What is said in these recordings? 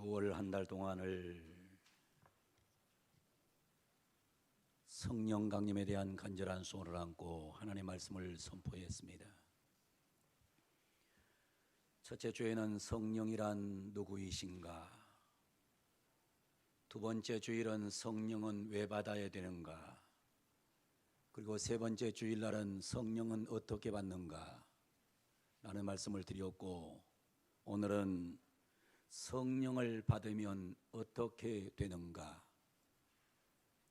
9월 한 달 동안을 성령 강림에 대한 간절한 소원을 안고 하나님의 말씀을 선포했습니다. 첫째 주에는 성령이란 누구이신가? 두 번째 주일은 성령은 왜 받아야 되는가? 그리고 세 번째 주일날은 성령은 어떻게 받는가? 라는 말씀을 드렸고, 오늘은 성령을 받으면 어떻게 되는가?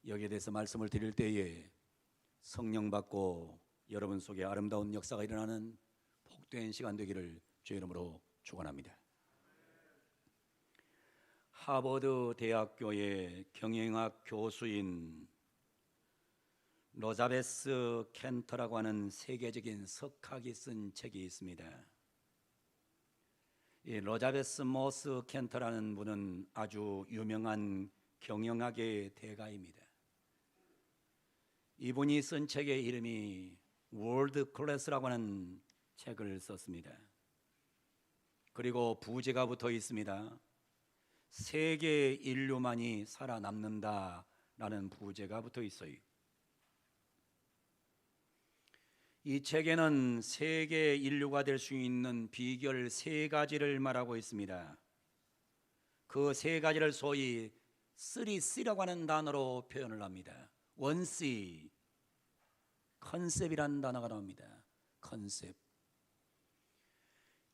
여기에 대해서 말씀을 드릴 때에 성령 받고 여러분 속에 아름다운 역사가 일어나는 복된 시간 되기를 주의 이름으로 축원합니다. 하버드 대학교의 경영학 교수인 로자베스 켄터라고 하는 세계적인 석학이 쓴 책이 있습니다. 이 로자베스 모스 켄터라는 분은 아주 유명한 경영학의 대가입니다. 이분이 쓴 책의 이름이 월드 클래스라고 하는 책을 썼습니다. 그리고 부제가 붙어 있습니다. 세계 인류만이 살아남는다라는 부제가 붙어 있어요. 이 책에는 세계 인류가 될 수 있는 비결 세 가지를 말하고 있습니다. 그 세 가지를 소위 3C라고 하는 단어로 표현을 합니다. 1C, 컨셉이라는 단어가 나옵니다. 컨셉.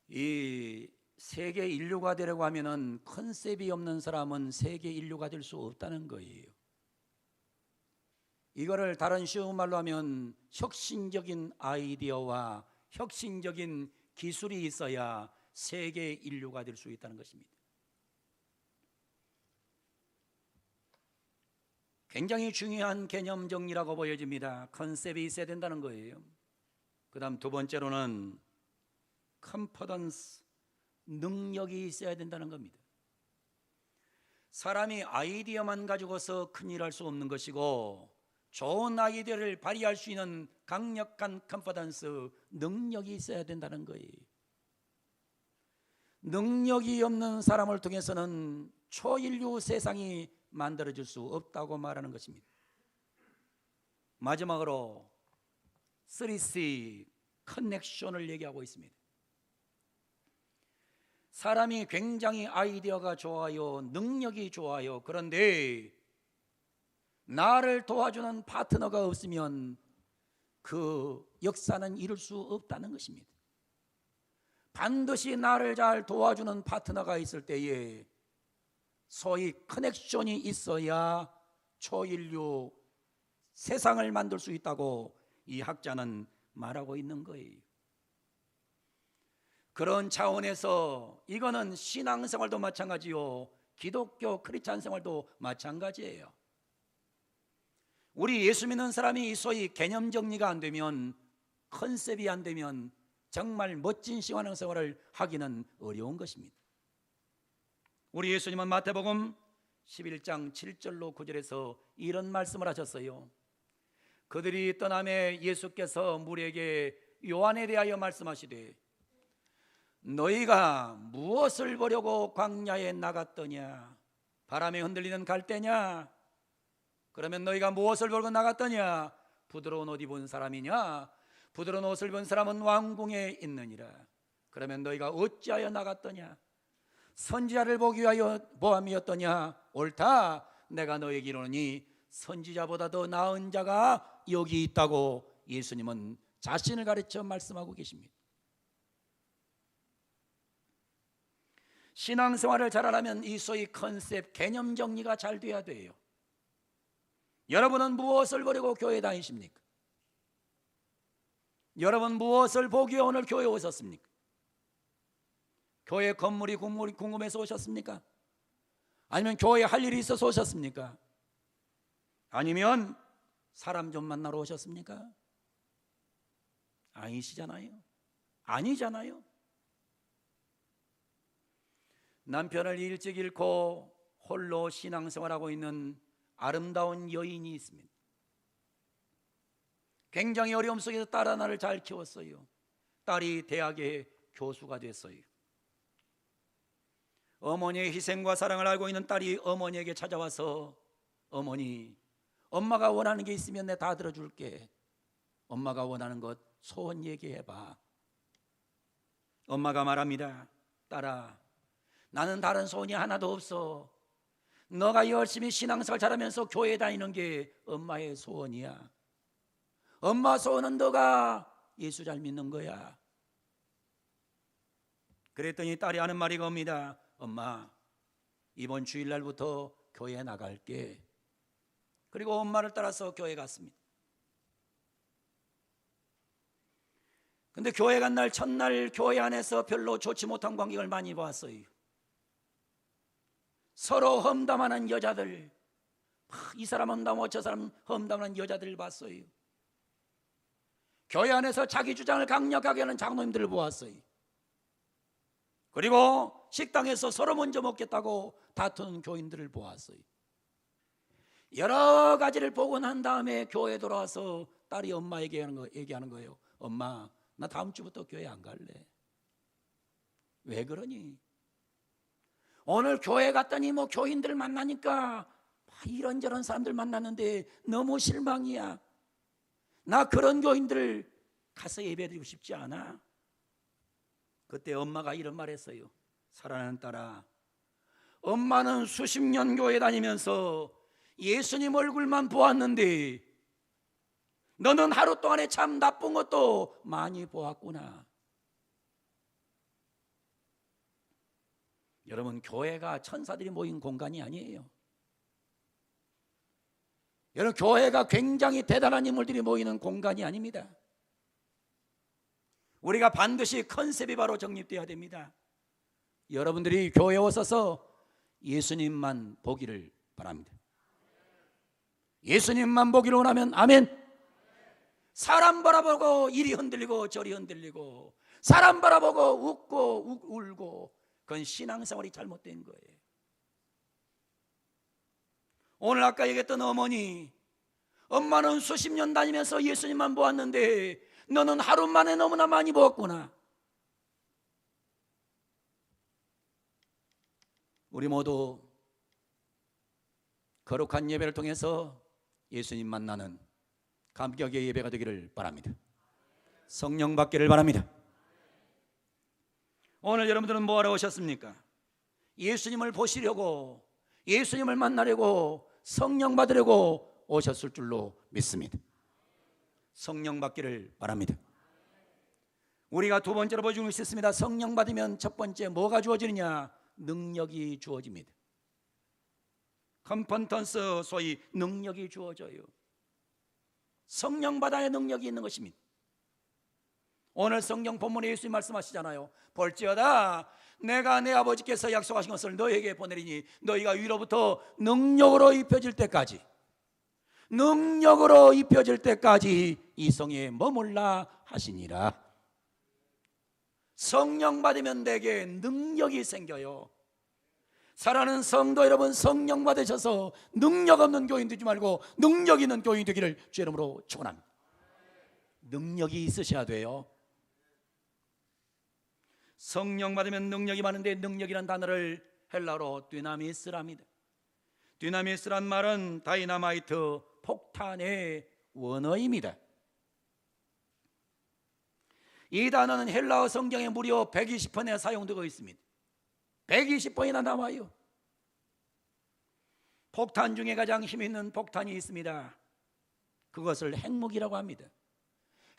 이 세계 인류가 되려고 하면은 컨셉이 없는 사람은 세계 인류가 될 수 없다는 거예요. 이거를 다른 쉬운 말로 하면 혁신적인 아이디어와 혁신적인 기술이 있어야 세계 인류가 될 수 있다는 것입니다. 굉장히 중요한 개념 정리라고 보여집니다. 컨셉이 있어야 된다는 거예요. 그 다음 두 번째로는 컴퍼던스, 능력이 있어야 된다는 겁니다. 사람이 아이디어만 가지고서 큰일 할 수 없는 것이고, 좋은 아이디어를 발휘할 수 있는 강력한 컨퍼던스, 능력이 있어야 된다는 거예요. 능력이 없는 사람을 통해서는 초인류 세상이 만들어질 수 없다고 말하는 것입니다. 마지막으로 3C, 커넥션을 얘기하고 있습니다. 사람이 굉장히 아이디어가 좋아요, 능력이 좋아요. 그런데 나를 도와주는 파트너가 없으면 그 역사는 이룰 수 없다는 것입니다. 반드시 나를 잘 도와주는 파트너가 있을 때에 소위 커넥션이 있어야 초인류 세상을 만들 수 있다고 이 학자는 말하고 있는 거예요. 그런 차원에서 이거는 신앙생활도 마찬가지요, 기독교 크리스찬 생활도 마찬가지예요. 우리 예수 믿는 사람이 소위 개념 정리가 안 되면, 컨셉이 안 되면 정말 멋진 신앙생활을 하기는 어려운 것입니다. 우리 예수님은 마태복음 11장 7절로 9절에서 이런 말씀을 하셨어요. 그들이 떠남에 예수께서 무리에게 요한에 대하여 말씀하시되, 너희가 무엇을 보려고 광야에 나갔더냐? 바람에 흔들리는 갈대냐? 그러면 너희가 무엇을 보고 나갔더냐? 부드러운 옷 입은 사람이냐? 부드러운 옷을 입은 사람은 왕궁에 있느니라. 그러면 너희가 어찌하여 나갔더냐? 선지자를 보기 위하여 보함이었더냐? 옳다, 내가 너희에게 이르노니 선지자보다 더 나은 자가 여기 있다고 예수님은 자신을 가르쳐 말씀하고 계십니다. 신앙생활을 잘하려면 이 소위 컨셉, 개념 정리가 잘 돼야 돼요. 여러분은 무엇을 보려고 교회 다니십니까? 여러분 무엇을 보기 위해 오늘 교회에 오셨습니까? 교회 건물이 궁금해서 오셨습니까? 아니면 교회에 할 일이 있어서 오셨습니까? 아니면 사람 좀 만나러 오셨습니까? 아니시잖아요. 아니잖아요. 남편을 일찍 잃고 홀로 신앙생활하고 있는 아름다운 여인이 있습니다. 굉장히 어려움 속에서 딸 하나를 잘 키웠어요. 딸이 대학의 교수가 됐어요. 어머니의 희생과 사랑을 알고 있는 딸이 어머니에게 찾아와서 어머니, 엄마가 원하는 게 있으면 내가 다 들어줄게. 엄마가 원하는 것 소원 얘기해봐. 엄마가 말합니다. 딸아, 나는 다른 소원이 하나도 없어. 너가 열심히 신앙생활 잘하면서 교회 다니는 게 엄마의 소원이야. 엄마 소원은 너가 예수 잘 믿는 거야. 그랬더니 딸이 하는 말이 겁니다. 엄마, 이번 주일날부터 교회 나갈게. 그리고 엄마를 따라서 교회 갔습니다. 근데 교회 간 날 첫날 교회 안에서 별로 좋지 못한 광경을 많이 보았어요. 서로 험담하는 여자들, 이 사람 험담하고 저 사람 험담하는 여자들을 봤어요. 교회 안에서 자기 주장을 강력하게 하는 장로님들을 보았어요. 그리고 식당에서 서로 먼저 먹겠다고 다투는 교인들을 보았어요. 여러 가지를 보고 난 다음에 교회에 돌아와서 딸이 엄마에게 얘기하는 거예요. 엄마, 나 다음 주부터 교회 안 갈래. 왜 그러니? 오늘 교회 갔더니 뭐 교인들 만나니까 이런저런 사람들 만났는데 너무 실망이야. 나 그런 교인들 가서 예배드리고 싶지 않아. 그때 엄마가 이런 말 했어요. 사랑하는 딸아, 엄마는 수십 년 교회 다니면서 예수님 얼굴만 보았는데 너는 하루 동안에 참 나쁜 것도 많이 보았구나. 여러분, 교회가 천사들이 모인 공간이 아니에요. 여러분, 교회가 굉장히 대단한 인물들이 모이는 공간이 아닙니다. 우리가 반드시 컨셉이 바로 정립되어야 됩니다. 여러분들이 교회에 오셔서 예수님만 보기를 바랍니다. 예수님만 보기를 원하면 아멘. 사람 바라보고 이리 흔들리고 저리 흔들리고 사람 바라보고 웃고 울고, 그건 신앙생활이 잘못된 거예요. 오늘 아까 얘기했던 어머니, 엄마는 수십 년 다니면서 예수님만 보았는데 너는 하루 만에 너무나 많이 보았구나. 우리 모두 거룩한 예배를 통해서 예수님 만나는 감격의 예배가 되기를 바랍니다. 성령 받기를 바랍니다. 오늘 여러분들은 뭐하러 오셨습니까? 예수님을 보시려고, 예수님을 만나려고, 성령 받으려고 오셨을 줄로 믿습니다. 성령 받기를 바랍니다. 우리가 두 번째로 보여주는 것이 있습니다. 성령 받으면 첫 번째 뭐가 주어지느냐? 능력이 주어집니다. 컴펀턴스, 소위 능력이 주어져요. 성령 받아야 능력이 있는 것입니다. 오늘 성경 본문에 예수님 말씀하시잖아요. 볼지어다 내가 내 아버지께서 약속하신 것을 너희에게 보내리니 너희가 위로부터 능력으로 입혀질 때까지, 능력으로 입혀질 때까지 이 성에 머물라 하시니라. 성령 받으면 내게 능력이 생겨요. 사랑하는 성도 여러분, 성령 받으셔서 능력 없는 교인 되지 말고 능력 있는 교인 되기를 주의 이름으로 축원합니다. 능력이 있으셔야 돼요. 성령 받으면 능력이 많은데, 능력이란 단어를 헬라어로 dynamis랍니다. dynamis란 말은 다이나마이트, 폭탄의 원어입니다. 이 단어는 헬라어 성경에 무려 120번이나 사용되고 있습니다. 120번이나 나와요. 폭탄 중에 가장 힘 있는 폭탄이 있습니다. 그것을 핵무기라고 합니다.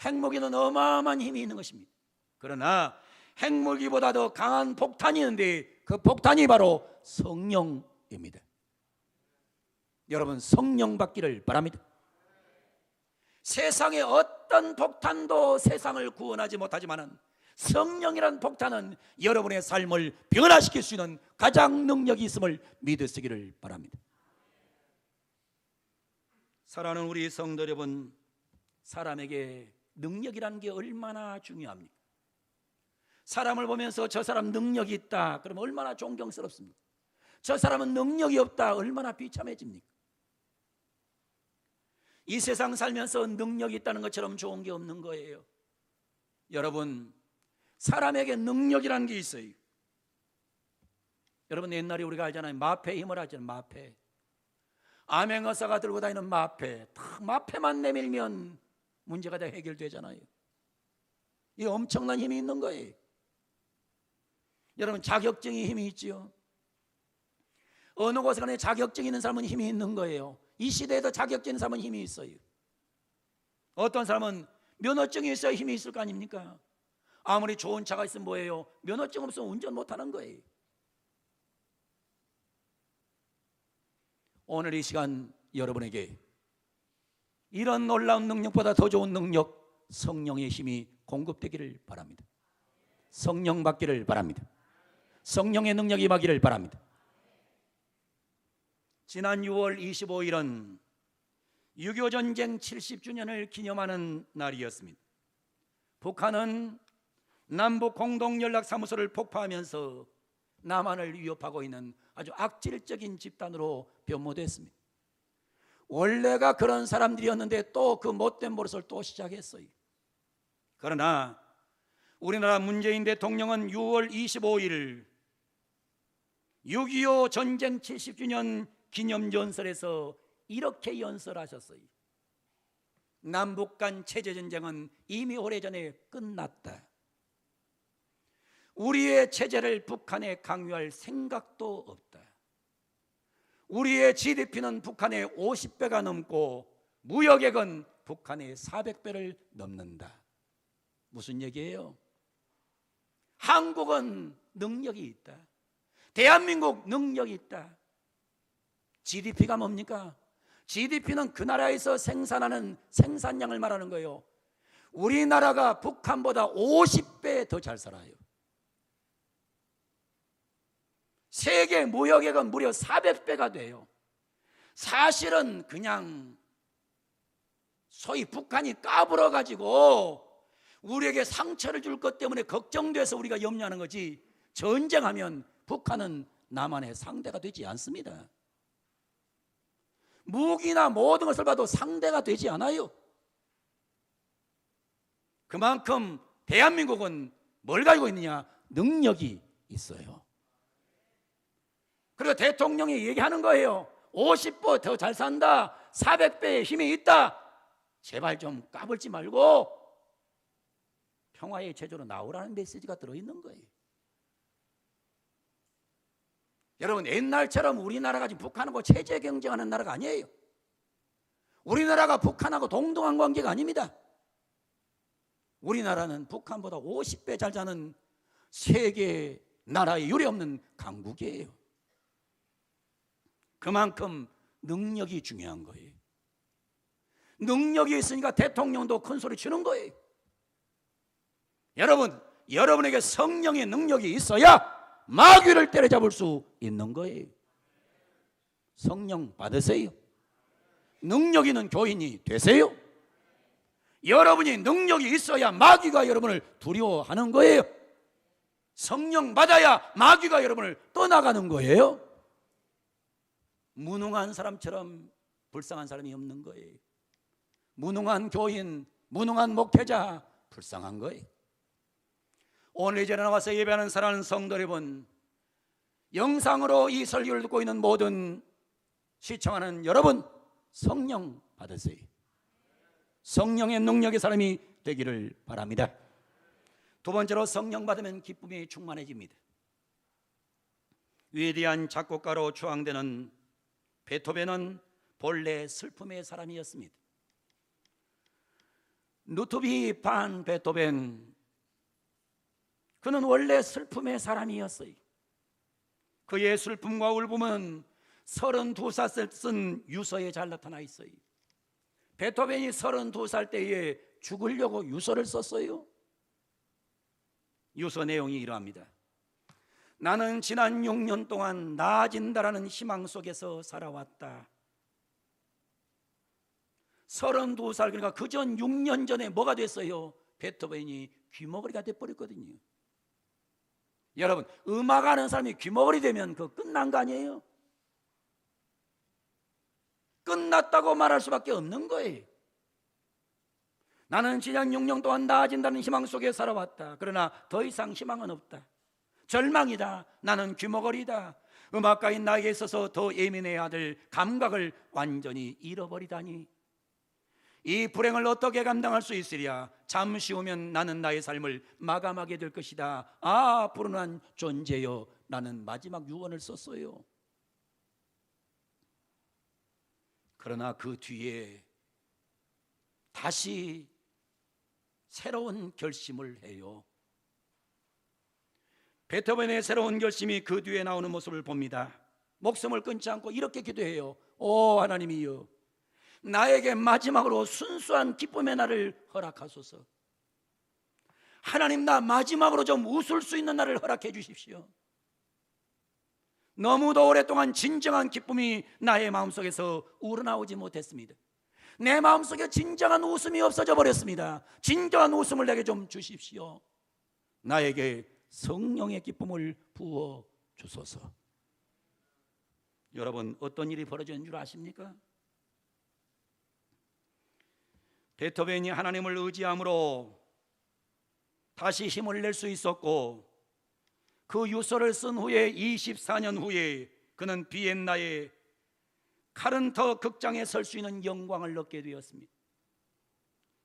핵무기는 어마어마한 힘이 있는 것입니다. 그러나 핵무기보다 더 강한 폭탄이 있는데 그 폭탄이 바로 성령입니다. 여러분, 성령 받기를 바랍니다. 세상의 어떤 폭탄도 세상을 구원하지 못하지만 성령이란 폭탄은 여러분의 삶을 변화시킬 수 있는 가장 능력이 있음을 믿으시기를 바랍니다. 사랑하는 우리 성도 여러분, 사람에게 능력이라는 게 얼마나 중요합니까? 사람을 보면서 저 사람 능력이 있다 그러면 얼마나 존경스럽습니까? 저 사람은 능력이 없다 얼마나 비참해집니까? 이 세상 살면서 능력이 있다는 것처럼 좋은 게 없는 거예요. 여러분, 사람에게 능력이라는 게 있어요. 여러분 옛날에 우리가 알잖아요. 마패 힘을 하잖아요. 마패. 암행어사가 들고 다니는 마패. 딱 마패만 내밀면 문제가 다 해결되잖아요. 이 엄청난 힘이 있는 거예요. 여러분 자격증이 힘이 있지요. 어느 곳에 가나 자격증 있는 사람은 힘이 있는 거예요. 이 시대에도 자격증 있는 사람은 힘이 있어요. 어떤 사람은 면허증이 있어야 힘이 있을 거 아닙니까? 아무리 좋은 차가 있으면 뭐예요? 면허증 없으면 운전 못하는 거예요. 오늘 이 시간 여러분에게 이런 놀라운 능력보다 더 좋은 능력, 성령의 힘이 공급되기를 바랍니다. 성령 받기를 바랍니다. 성령의 능력이 임하기를 바랍니다. 지난 6월 25일은 6.25 전쟁 70주년을 기념하는 날이었습니다. 북한은 남북 공동연락사무소를 폭파하면서 남한을 위협하고 있는 아주 악질적인 집단으로 변모됐습니다. 원래가 그런 사람들이었는데 또 그 못된 버릇을 또 시작했어요. 그러나 우리나라 문재인 대통령은 6월 25일 6.25 전쟁 70주년 기념연설에서 이렇게 연설하셨어요. 남북 간 체제전쟁은 이미 오래전에 끝났다. 우리의 체제를 북한에 강요할 생각도 없다. 우리의 GDP는 북한의 50배가 넘고 무역액은 북한의 400배를 넘는다. 무슨 얘기예요? 한국은 능력이 있다. 대한민국 능력이 있다. GDP가 뭡니까? GDP는 그 나라에서 생산하는 생산량을 말하는 거예요. 우리나라가 북한보다 50배 더 잘 살아요. 세계 무역액은 무려 400배가 돼요. 사실은 그냥 소위 북한이 까불어가지고 우리에게 상처를 줄 것 때문에 걱정돼서 우리가 염려하는 거지, 전쟁하면 북한은 남한의 상대가 되지 않습니다. 무기나 모든 것을 봐도 상대가 되지 않아요. 그만큼 대한민국은 뭘 가지고 있느냐? 능력이 있어요. 그리고 대통령이 얘기하는 거예요. 50배 더 잘 산다, 400배의 힘이 있다. 제발 좀 까불지 말고 평화의 제조로 나오라는 메시지가 들어있는 거예요. 여러분 옛날처럼 우리나라가 지금 북한하고 체제 경쟁하는 나라가 아니에요. 우리나라가 북한하고 동등한 관계가 아닙니다. 우리나라는 북한보다 50배 잘 사는 세계 나라에 유례없는 강국이에요. 그만큼 능력이 중요한 거예요. 능력이 있으니까 대통령도 큰 소리 치는 거예요. 여러분에게 성령의 능력이 있어야 마귀를 때려잡을 수 있는 거예요. 성령 받으세요. 능력 있는 교인이 되세요. 여러분이 능력이 있어야 마귀가 여러분을 두려워하는 거예요. 성령 받아야 마귀가 여러분을 떠나가는 거예요. 무능한 사람처럼 불쌍한 사람이 없는 거예요. 무능한 교인, 무능한 목회자, 불쌍한 거예요. 오늘 이 자리에 나와서 예배하는 사랑하는 성도 여러분, 영상으로 이 설교를 듣고 있는 모든 시청하는 여러분, 성령 받으세요. 성령의 능력의 사람이 되기를 바랍니다. 두 번째로 성령 받으면 기쁨이 충만해집니다. 위대한 작곡가로 추앙되는 베토벤은 본래 슬픔의 사람이었습니다. 루트비 반 베토벤, 그는 원래 슬픔의 사람이었어요. 그의 슬픔과 울음은 32살 쓴 유서에 잘 나타나 있어요. 베토벤이 32살 때에 죽으려고 유서를 썼어요. 유서 내용이 이러합니다. 나는 지난 6년 동안 나아진다라는 희망 속에서 살아왔다. 32살, 그러니까 그 전 6년 전에 뭐가 됐어요? 베토벤이 귀머거리가 돼버렸거든요. 여러분, 음악하는 사람이 귀머거리 되면 그거 끝난 거 아니에요? 끝났다고 말할 수밖에 없는 거예요. 나는 지난 6년 동안 나아진다는 희망 속에 살아왔다. 그러나 더 이상 희망은 없다. 절망이다. 나는 귀머거리다. 음악가인 나에게 있어서 더 예민해야 될 감각을 완전히 잃어버리다니. 이 불행을 어떻게 감당할 수 있으랴. 잠시 후면 나는 나의 삶을 마감하게 될 것이다. 아, 불운한 존재여. 나는 마지막 유언을 썼어요. 그러나 그 뒤에 다시 새로운 결심을 해요. 베토벤의 새로운 결심이 그 뒤에 나오는 모습을 봅니다. 목숨을 끊지 않고 이렇게 기도해요. 오 하나님이여, 나에게 마지막으로 순수한 기쁨의 날을 허락하소서. 하나님, 나 마지막으로 좀 웃을 수 있는 날을 허락해 주십시오. 너무도 오랫동안 진정한 기쁨이 나의 마음속에서 우러나오지 못했습니다. 내 마음속에 진정한 웃음이 없어져 버렸습니다. 진정한 웃음을 내게 좀 주십시오. 나에게 성령의 기쁨을 부어 주소서. 여러분, 어떤 일이 벌어지는 줄 아십니까? 베토벤이 하나님을 의지함으로 다시 힘을 낼 수 있었고, 그 유서를 쓴 후에 24년 후에 그는 비엔나의 카른터 극장에 설 수 있는 영광을 얻게 되었습니다.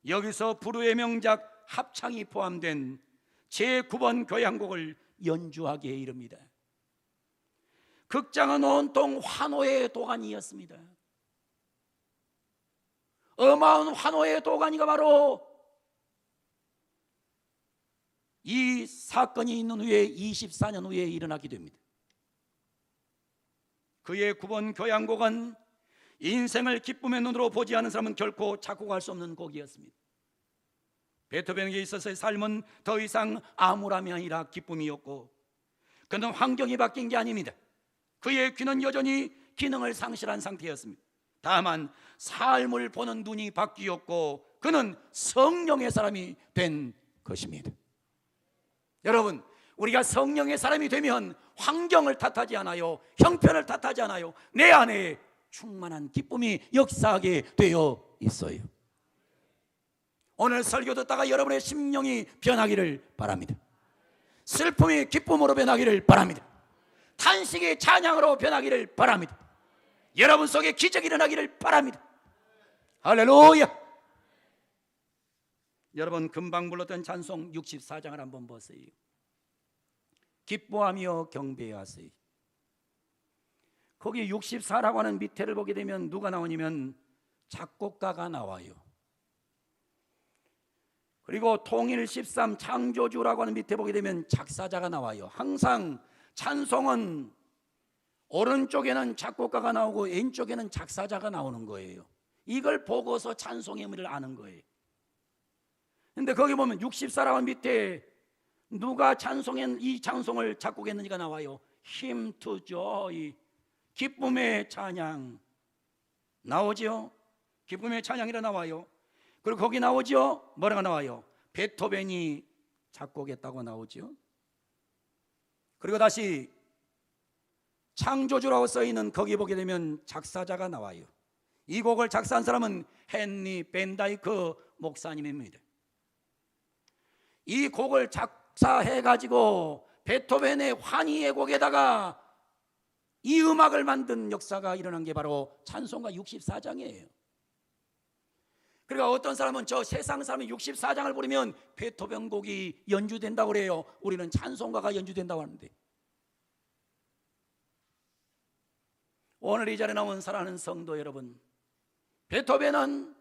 여기서 불후의 명작 합창이 포함된 제9번 교향곡을 연주하기에 이릅니다. 극장은 온통 환호의 도가니였습니다. 어마어마한 환호의 도가니가 바로 이 사건이 있는 후에 24년 후에 일어나게 됩니다. 그의 9번 교향곡은 인생을 기쁨의 눈으로 보지 않은 사람은 결코 작곡할 수 없는 곡이었습니다. 베토벤에게 있어서의 삶은 더 이상 암울함이 아니라 기쁨이었고, 그는 환경이 바뀐 게 아닙니다. 그의 귀는 여전히 기능을 상실한 상태였습니다. 다만 삶을 보는 눈이 바뀌었고, 그는 성령의 사람이 된 것입니다. 여러분, 우리가 성령의 사람이 되면 환경을 탓하지 않아요. 형편을 탓하지 않아요. 내 안에 충만한 기쁨이 역사하게 되어 있어요. 오늘 설교 듣다가 여러분의 심령이 변하기를 바랍니다. 슬픔이 기쁨으로 변하기를 바랍니다. 탄식이 찬양으로 변하기를 바랍니다. 여러분 속에 기적이 일어나기를 바랍니다. 할렐루야. 여러분, 금방 불렀던 찬송 64장을 한번 보세요. 기뻐하며 경배하세요. 거기 64라고 하는 밑에를 보게 되면 누가 나오냐면 작곡가가 나와요. 그리고 통일 13 창조주라고 하는 밑에 보게 되면 작사자가 나와요. 항상 찬송은 오른쪽에는 작곡가가 나오고 왼쪽에는 작사자가 나오는 거예요. 이걸 보고서 찬송의 의미를 아는 거예요. 근데 거기 보면 64라고 밑에 누가 이 찬송을 작곡했는지가 나와요. Hymn to joy, 기쁨의 찬양 나오죠. 기쁨의 찬양이라 나와요. 그리고 거기 나오죠. 뭐라고 나와요? 베토벤이 작곡했다고 나오죠. 그리고 다시 창조주라고 써있는 거기 보게 되면 작사자가 나와요. 이 곡을 작사한 사람은 헨리 벤다이크 목사님입니다. 이 곡을 작사해가지고 베토벤의 환희의 곡에다가 이 음악을 만든 역사가 일어난 게 바로 찬송가 64장이에요. 그러니까 어떤 사람은 저 세상 사람이 64장을 부르면 베토벤 곡이 연주된다고 그래요. 우리는 찬송가가 연주된다고 하는데, 오늘 이 자리에 나온 사랑하는 성도 여러분, 베토벤은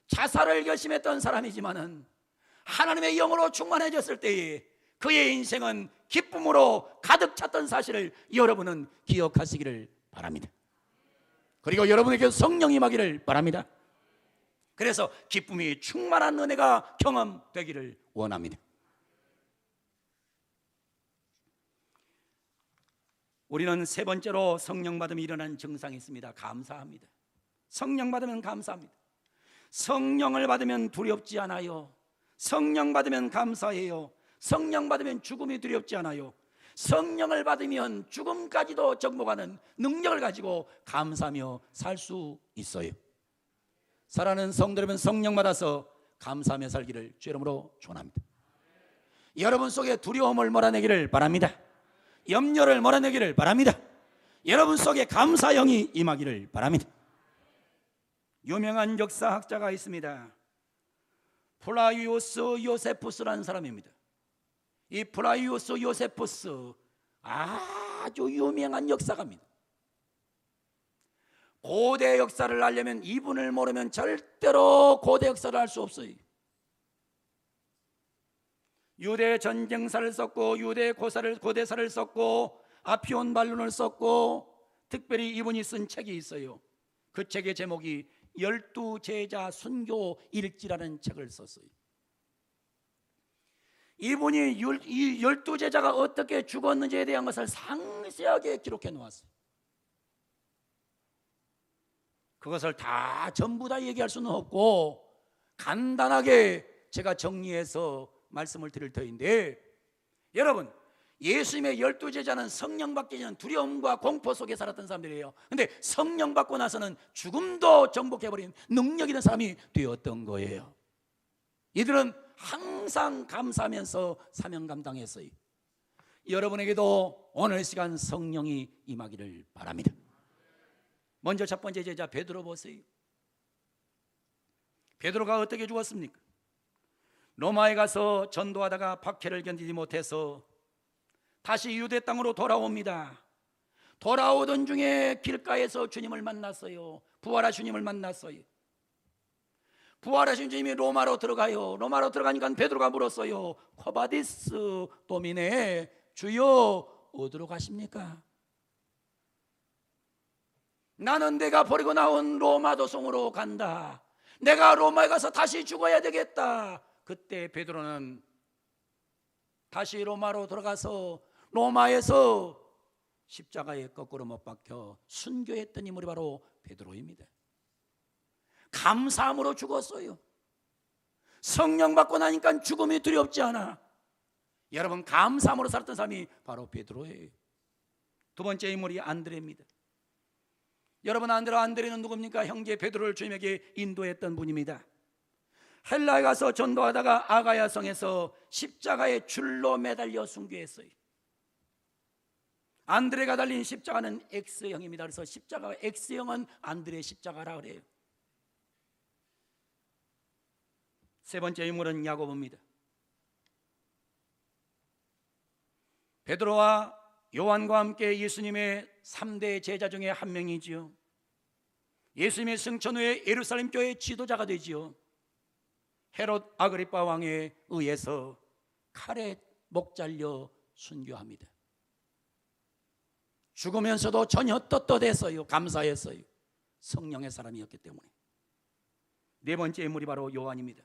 자살을 결심했던 사람이지만은 하나님의 영으로 충만해졌을 때에 그의 인생은 기쁨으로 가득 찼던 사실을 여러분은 기억하시기를 바랍니다. 그리고 여러분에게 성령이 임하기를 바랍니다. 그래서 기쁨이 충만한 은혜가 경험되기를 원합니다. 우리는 세 번째로 성령 받음이 일어나는 증상이 있습니다. 감사합니다. 성령 받으면 감사합니다. 성령을 받으면 두렵지 않아요. 성령 받으면 감사해요. 성령 받으면 죽음이 두렵지 않아요. 성령을 받으면 죽음까지도 정복하는 능력을 가지고 감사하며 살 수 있어요. 사랑하는 성도 여러분, 성령 받아서 감사하며 살기를 주 이름으로 축원합니다. 여러분 속에 두려움을 몰아내기를 바랍니다. 염려를 몰아내기를 바랍니다. 여러분 속에 감사영이 임하기를 바랍니다. 유명한 역사학자가 있습니다. 플라이오스 요세푸스라는 사람입니다. 이 플라이오스 요세푸스 아주 유명한 역사가입니다. 고대 역사를 알려면 이분을 모르면 절대로 고대 역사를 알 수 없어요. 유대 전쟁사를 썼고 유대 고대사를 썼고 아피온 반론을 썼고 특별히 이분이 쓴 책이 있어요. 그 책의 제목이 12제자 순교 일지라는 책을 썼어요. 이분이 이 12제자가 어떻게 죽었는지에 대한 것을 상세하게 기록해 놓았어요. 그것을 다 전부 다 얘기할 수는 없고 간단하게 제가 정리해서 말씀을 드릴 터인데, 여러분 예수님의 12제자는 성령 받기 전 두려움과 공포 속에 살았던 사람들이에요. 그런데 성령 받고 나서는 죽음도 정복해버린 능력 있는 사람이 되었던 거예요. 이들은 항상 감사하면서 사명 감당했어요. 여러분에게도 오늘 시간 성령이 임하기를 바랍니다. 먼저 첫 번째 제자 베드로 보세요. 베드로가 어떻게 죽었습니까? 로마에 가서 전도하다가 박해를 견디지 못해서 다시 유대 땅으로 돌아옵니다. 돌아오던 중에 길가에서 주님을 만났어요. 부활하신 주님을 만났어요. 부활하신 주님이 로마로 들어가요. 로마로 들어가니까 베드로가 물었어요. 코바디스 도미네, 주여 어디로 가십니까? 나는 내가 버리고 나온 로마 도성으로 간다. 내가 로마에 가서 다시 죽어야 되겠다. 그때 베드로는 다시 로마로 들어가서 로마에서 십자가에 거꾸로 못 박혀 순교했던 인물이 바로 베드로입니다. 감사함으로 죽었어요. 성령 받고 나니까 죽음이 두렵지 않아. 여러분, 감사함으로 살았던 사람이 바로 베드로예요. 두 번째 인물이 안드레입니다. 여러분, 안드레는 누굽니까? 형제 베드로를 주님에게 인도했던 분입니다. 헬라에 가서 전도하다가 아가야 성에서 십자가에 줄로 매달려 순교했어요. 안드레가 달린 십자가는 X형입니다. 그래서 십자가 X형은 안드레 십자가라 그래요. 세 번째 인물은 야고보입니다. 베드로와 요한과 함께 예수님의 3대 제자 중에 한 명이지요. 예수님의 승천 후에 예루살렘 교회의 지도자가 되지요. 헤롯 아그리파 왕에 의해서 칼에 목 잘려 순교합니다. 죽으면서도 전혀 떳떳했어요. 감사했어요. 성령의 사람이었기 때문에. 네 번째 인물이 바로 요한입니다.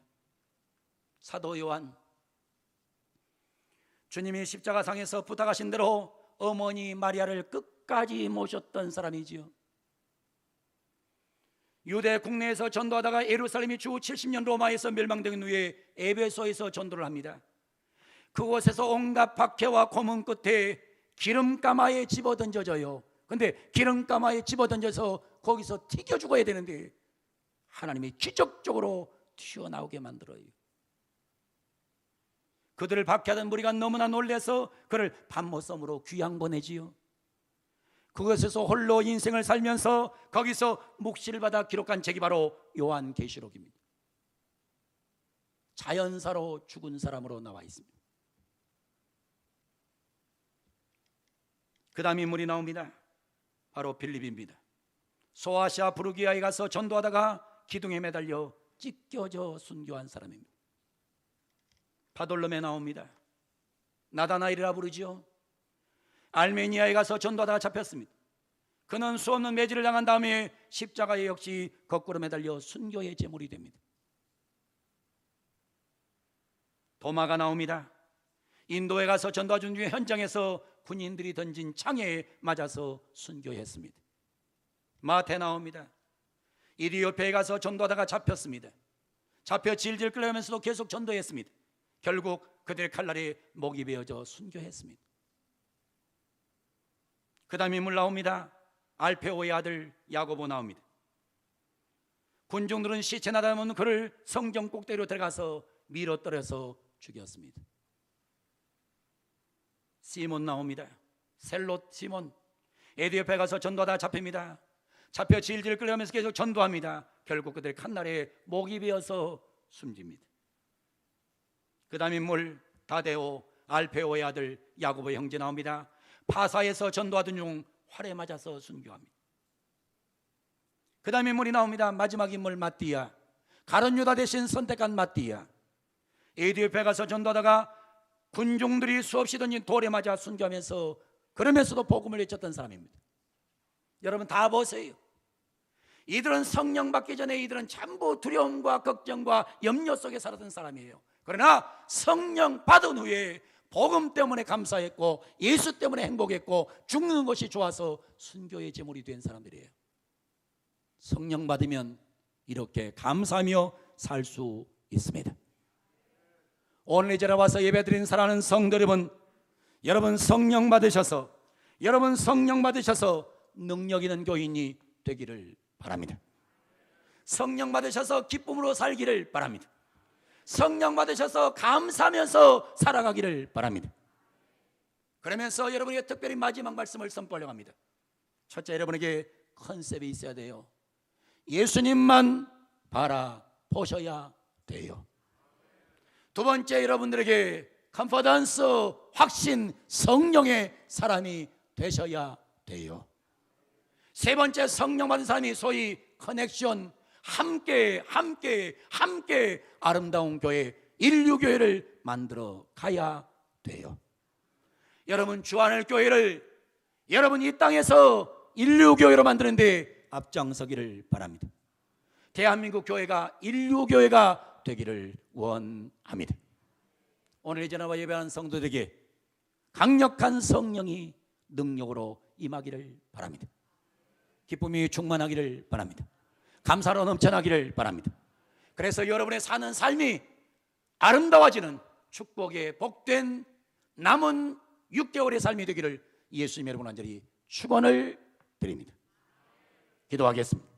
사도 요한. 주님이 십자가상에서 부탁하신 대로 어머니 마리아를 끝까지 모셨던 사람이지요. 유대 국내에서 전도하다가 예루살렘이 주 70년 로마에서 멸망된 후에 에베소에서 전도를 합니다. 그곳에서 온갖 박해와 고문 끝에 기름가마에 집어던져져요. 근데 기름가마에 집어던져서 거기서 튀겨 죽어야 되는데 하나님이 기적적으로 튀어나오게 만들어요. 그들을 박해하던 무리가 너무나 놀라서 그를 밤모섬으로 귀양 보내지요. 그것에서 홀로 인생을 살면서 거기서 묵시를 받아 기록한 책이 바로 요한계시록입니다. 자연사로 죽은 사람으로 나와 있습니다. 그 다음 인물이 나옵니다. 바로 빌립입니다. 소아시아 부르기아에 가서 전도하다가 기둥에 매달려 찢겨져 순교한 사람입니다. 바돌롬에 나옵니다. 나다나엘이라 부르지요. 알메니아에 가서 전도하다가 잡혔습니다. 그는 수없는 매질을 당한 다음에 십자가에 역시 거꾸로 매달려 순교의 제물이 됩니다. 도마가 나옵니다. 인도에 가서 전도하던 중에 현장에서 군인들이 던진 창에 맞아서 순교했습니다. 마태 나옵니다. 이디오피아에 가서 전도하다가 잡혔습니다. 잡혀 질질 끌려가면서도 계속 전도했습니다. 결국 그들의 칼날에 목이 베어져 순교했습니다. 그 다음 인물 나옵니다. 알페오의 아들 야고보 나옵니다. 군중들은 시체 나다면 그를 성전 꼭대기로 들어가서 밀어떨어서 죽였습니다. 시몬 나옵니다. 셀롯 시몬. 에디오피아에 가서 전도하다 잡힙니다. 잡혀 질질 끌려가면서 계속 전도합니다. 결국 그들의 칸나라에 목이 베어서 숨집니다. 그 다음 인물 다데오, 알페오의 아들 야고보의 형제 나옵니다. 파사에서 전도하던 중 활에 맞아서 순교합니다. 그 다음 인물이 나옵니다. 마지막 인물 마띠아, 가룟 유다 대신 선택한 마띠아. 에디오피아에 가서 전도하다가 군중들이 수없이 던진 돌에 맞아 순교하면서 그러면서도 복음을 외쳤던 사람입니다. 여러분 다 보세요. 이들은 성령 받기 전에 이들은 전부 두려움과 걱정과 염려 속에 살았던 사람이에요. 그러나 성령 받은 후에 복음 때문에 감사했고 예수 때문에 행복했고 죽는 것이 좋아서 순교의 제물이 된 사람들이에요. 성령 받으면 이렇게 감사하며 살 수 있습니다. 오늘 이 자리에 와서 예배드리는 사랑하는 성도 여러분, 여러분 성령 받으셔서 능력 있는 교인이 되기를 바랍니다. 성령 받으셔서 기쁨으로 살기를 바랍니다. 성령 받으셔서 감사하면서 살아가기를 바랍니다. 그러면서 여러분에게 특별히 마지막 말씀을 선포하려고 합니다. 첫째, 여러분에게 컨셉이 있어야 돼요. 예수님만 바라보셔야 돼요. 두 번째, 여러분들에게 컨퍼던스, 확신, 성령의 사람이 되셔야 돼요. 세 번째, 성령 받은 사람이 소위 커넥션, 함께 아름다운 교회, 인류교회를 만들어 가야 돼요. 여러분 주안의 교회를 여러분 이 땅에서 인류교회로 만드는데 앞장서기를 바랍니다. 대한민국 교회가 인류교회가 되기를 원합니다. 오늘 이 전화와 예배하는 성도들에게 강력한 성령이 능력으로 임하기를 바랍니다. 기쁨이 충만하기를 바랍니다. 감사로 넘쳐나기를 바랍니다. 그래서 여러분의 사는 삶이 아름다워지는 축복의 복된 남은 6개월의 삶이 되기를 예수님 여러분 간절히 축원을 드립니다. 기도하겠습니다.